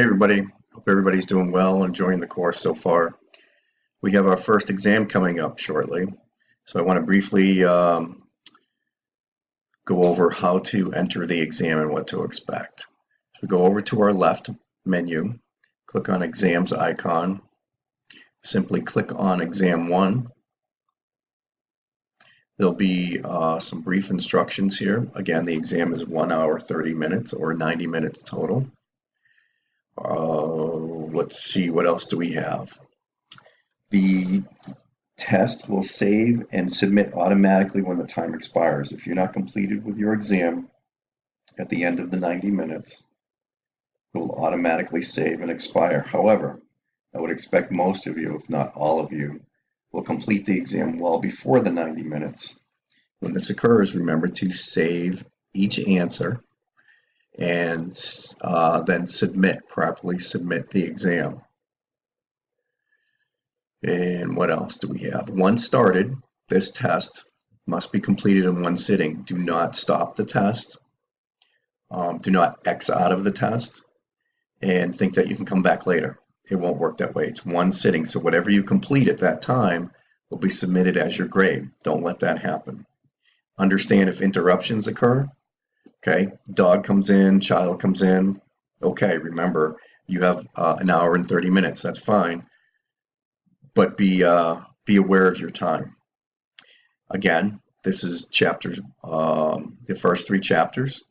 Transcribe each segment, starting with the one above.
Hey everybody, hope everybody's doing well, enjoying the course so far. We have our first exam coming up shortly, so I want to briefly go over how to enter the exam and what to expect. So we go over to our left menu, click on exams icon, simply click on exam 1. There'll be some brief instructions here. Again, the exam is 1 hour 30 minutes or 90 minutes total. Let's see, what else do we have? The test will save and submit automatically when the time expires. If you're not completed with your exam at the end of the 90 minutes, it will automatically save and expire. However, I would expect most of you, if not all of you, will complete the exam well before the 90 minutes. When this occurs, remember to save each answer and then properly submit the exam. And what else do we have? Once started, this test must be completed in one sitting. Do not stop the test. Do not X out of the test and think that you can come back later. It won't work that way. It's one sitting. So whatever you complete at that time will be submitted as your grade. Don't let that happen. Understand if interruptions occur. Okay, dog comes in, child comes in. Okay, remember, you have an hour and 30 minutes. That's fine. But be aware of your time. Again, this is chapters, the first 3 chapters,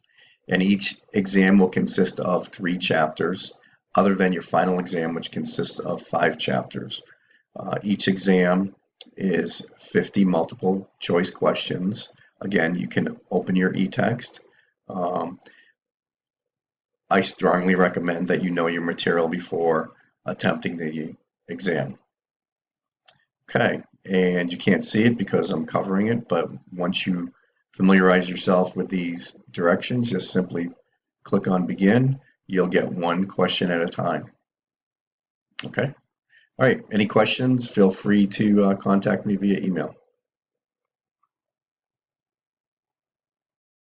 and each exam will consist of 3 chapters, other than your final exam, which consists of 5 chapters. Each exam is 50 multiple choice questions. Again, you can open your e-text. I strongly recommend that you know your material before attempting the exam. Okay, and you can't see it because I'm covering it, but once you familiarize yourself with these directions, just simply click on begin. You'll get one question at a time. Okay, all right, any questions, feel free to contact me via email.